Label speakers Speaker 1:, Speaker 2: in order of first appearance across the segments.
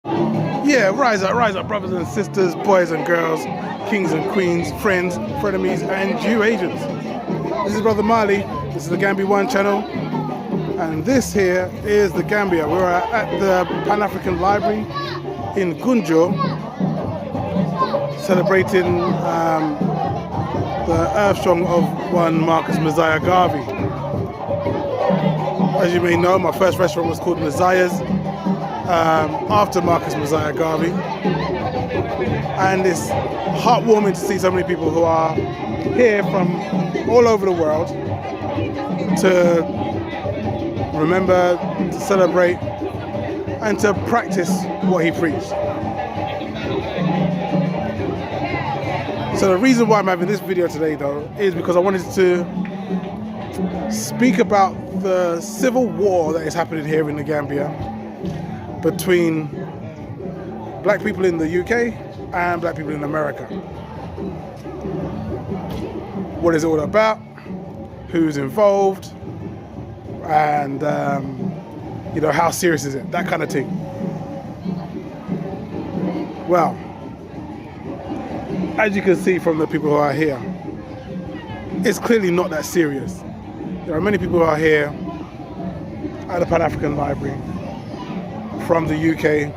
Speaker 1: Yeah, rise up, brothers and sisters, boys and girls, kings and queens, friends, frenemies, and Jew agents. This is Brother Marley. This is the Gambia One channel, and this here is the Gambia. We're at the Pan-African Library in Gunjo, celebrating the Earthstrong of one Marcus Messiah Garvey. As you may know, my first restaurant was called Messiah's, after Marcus Messiah Garvey, and it's heartwarming to see so many people who are here from all over the world to remember, to celebrate, and to practice what he preached. So the reason why I'm having this video today, though, is because I wanted to speak about the civil war that is happening here in the Gambia between black people in the UK and black people in America. What is it all about? Who's involved? And how serious is it? That kind of thing. Well, as you can see from the people who are here, it's clearly not that serious. There are many people who are here at the Pan-African Library from the UK,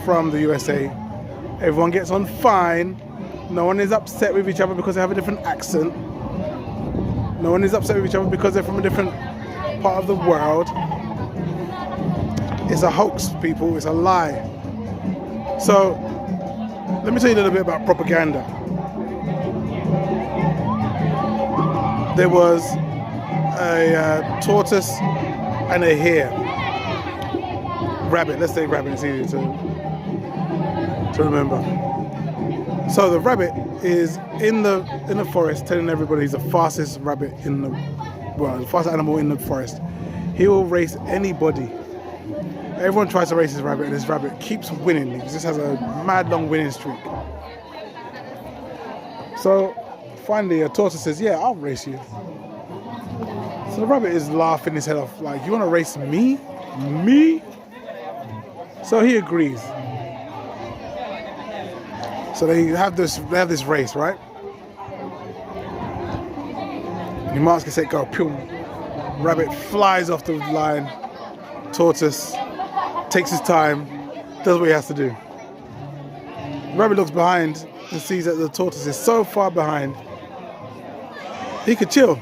Speaker 1: from the USA. Everyone gets on fine. No one is upset with each other because they have a different accent. No one is upset with each other because they're from a different part of the world. It's a hoax, people. It's a lie. So, let me tell you a little bit about propaganda. There was a tortoise and a hare. Rabbit, let's say rabbit, it's easier to remember. So the rabbit is in the forest telling everybody he's the fastest rabbit in the world, the fastest animal in the forest. He will race anybody. Everyone tries to race his rabbit, and his rabbit keeps winning. He just has a mad long winning streak. So finally a tortoise says, yeah, I'll race you. So the rabbit is laughing his head off, like, you want to race me? Me? So he agrees. So they have this race, right? He marks can say go, pew. Rabbit flies off the line. Tortoise takes his time, does what he has to do. Rabbit looks behind and sees that the tortoise is so far behind, he could chill.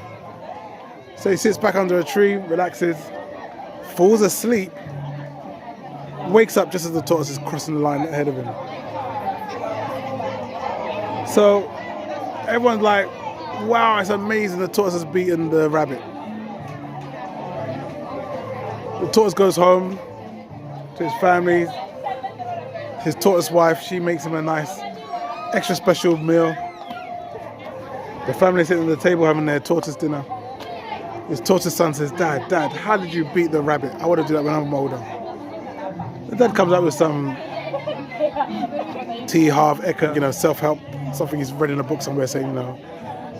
Speaker 1: So he sits back under a tree, relaxes, falls asleep, wakes up just as the tortoise is crossing the line ahead of him. So everyone's like, wow, it's amazing, the tortoise has beaten the rabbit. The tortoise goes home to his family. His tortoise wife, she makes him a nice extra special meal. The family sitting at the table having their tortoise dinner. His tortoise son says, Dad, how did you beat the rabbit? I want to do that when I'm older. The dad comes up with some T. Harv Eker, self-help, something he's read in a book somewhere saying,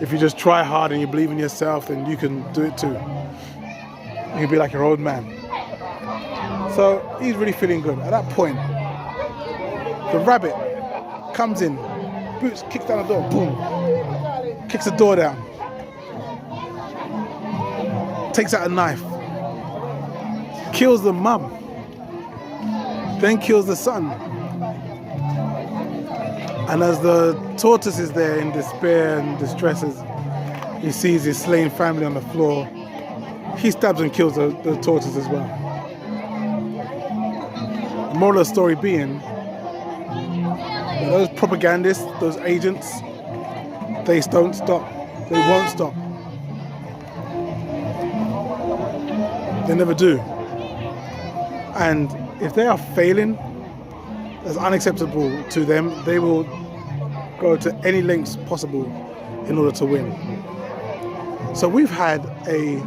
Speaker 1: if you just try hard and you believe in yourself, then you can do it too. You can be like your old man. So he's really feeling good. At that point, the rabbit comes in, boots, kicks down the door, boom, kicks the door down, takes out a knife, kills the mum, then kills the son. And as the tortoise is there in despair and distresses, he sees his slain family on the floor. He stabs and kills the tortoise as well. The moral of the story being, that those propagandists, those agents, they don't stop. They won't stop. They never do. And if they are failing, that's unacceptable to them. They will go to any lengths possible in order to win. So we've had a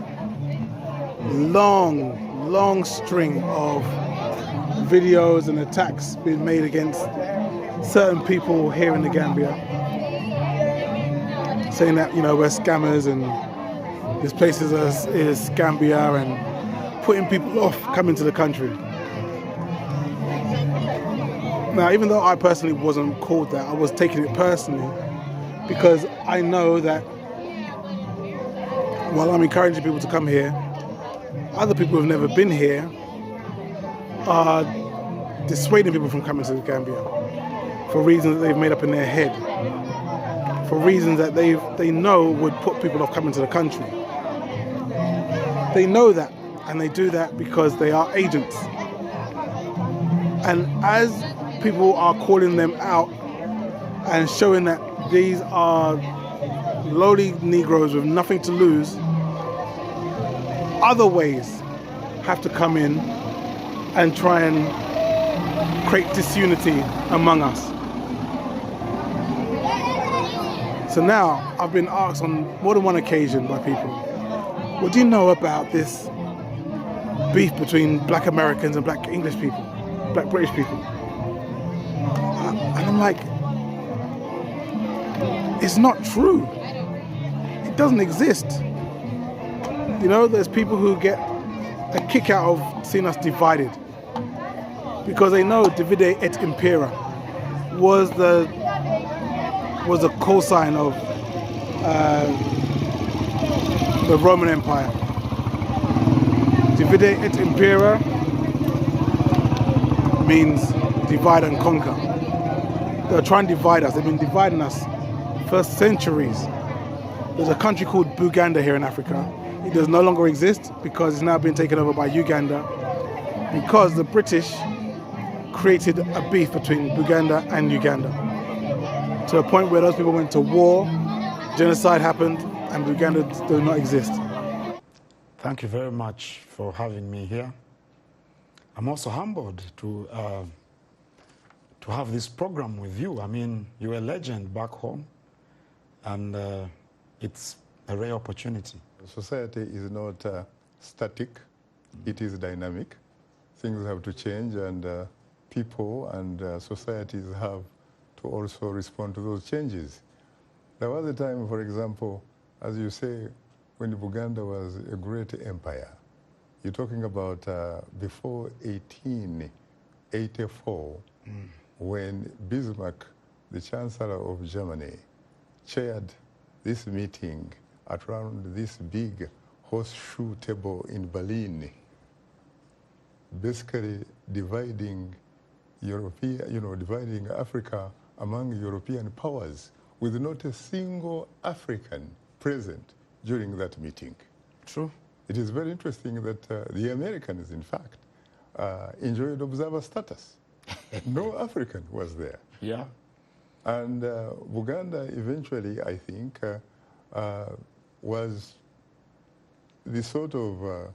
Speaker 1: long string of videos and attacks being made against certain people here in the Gambia, saying that we're scammers and this place is Gambia, and putting people off coming to the country. Now, even though I personally wasn't called that, I was taking it personally because I know that while I'm encouraging people to come here, other people who've never been here are dissuading people from coming to the Gambia for reasons that they've made up in their head, for reasons that they know would put people off coming to the country. They know that, and they do that because they are agents. And as people are calling them out and showing that these are lowly Negroes with nothing to lose, other ways have to come in and try and create disunity among us. So now I've been asked on more than one occasion by people, what do you know about this beef between black Americans and black English people, black British people? And I'm like, it's not true. It doesn't exist. You know, there's people who get a kick out of seeing us divided because they know divide et impera was the cosign of the Roman Empire. Divide et impera means divide and conquer. They're trying to divide us. They've been dividing us for centuries. There's a country called Buganda here in Africa. It does no longer exist because it's now been taken over by Uganda because the British created a beef between Buganda and Uganda to a point where those people went to war, genocide happened, and Buganda does not exist.
Speaker 2: Thank you very much for having me here. I'm also humbled to have this program with you. I mean, you're a legend back home, and it's a rare opportunity.
Speaker 3: Society is not static, it is dynamic. Things have to change, and people and societies have to also respond to those changes. There was a time, for example, as you say, when Buganda was a great empire. You're talking about before 1884, when Bismarck, the Chancellor of Germany, chaired this meeting around this big horseshoe table in Berlin, basically dividing dividing Africa among European powers, with not a single African present during that meeting.
Speaker 2: True.
Speaker 3: It is very interesting that the Americans, in fact, enjoyed observer status. No African was there.
Speaker 2: Yeah.
Speaker 3: And Buganda eventually, I think, was the sort of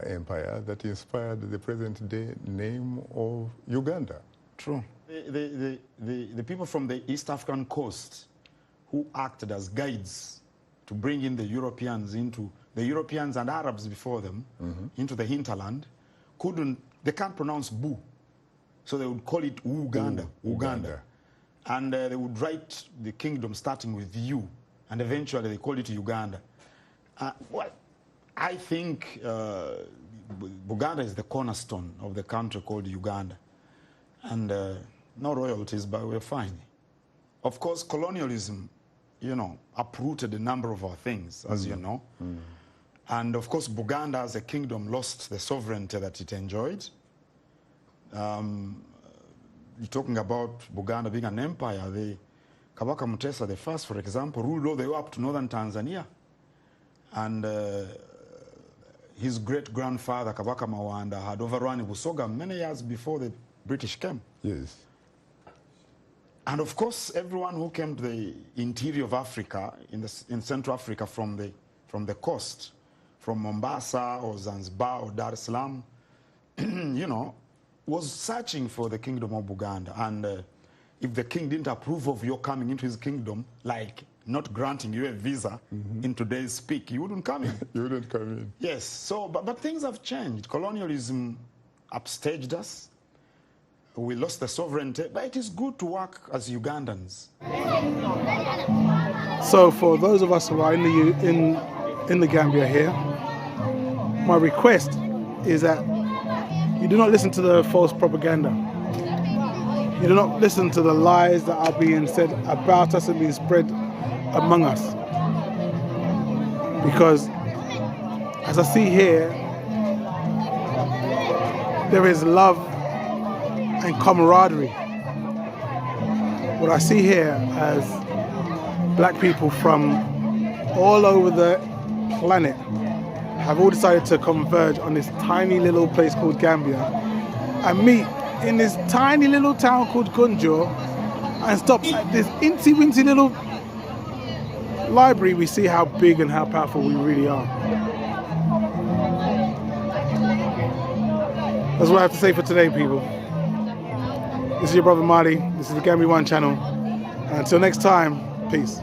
Speaker 3: empire that inspired the present-day name of Uganda.
Speaker 2: True. The people from the East African coast who acted as guides to bring in the Europeans and Arabs before them into the hinterland, they can't pronounce Bu. So they would call it Uganda. And they would write the kingdom starting with U, and eventually they called it Uganda. Well, I think Buganda is the cornerstone of the country called Uganda. And no royalties, but we're fine. Of course, colonialism, uprooted a number of our things, as you know. And of course, Buganda as a kingdom lost the sovereignty that it enjoyed. You're talking about Buganda being an empire. Kabaka Mutesa the First, for example, ruled all the way up to northern Tanzania. And his great-grandfather, Kabaka Mawanda, had overrun Busoga many years before the British came.
Speaker 3: Yes.
Speaker 2: And of course, everyone who came to the interior of Africa, in Central Africa, from the coast, from Mombasa or Zanzibar or Dar es Salaam, was searching for the kingdom of Buganda. And if the king didn't approve of your coming into his kingdom, like not granting you a visa in today's speak, you wouldn't come in.
Speaker 3: You wouldn't come in.
Speaker 2: Yes. So, but things have changed. Colonialism upstaged us. We lost the sovereignty, but it is good to work as Ugandans.
Speaker 1: So for those of us who are in the Gambia here, my request is that you do not listen to the false propaganda. You do not listen to the lies that are being said about us and being spread among us. Because as I see here, there is love and camaraderie. What I see here as black people from all over the planet have all decided to converge on this tiny little place called Gambia and meet in this tiny little town called Kunjo and stop at this incy-wincy little library. We see how big and how powerful we really are. That's what I have to say for today, people. This is your brother Marty. This is the Gambia One channel. And until next time, peace.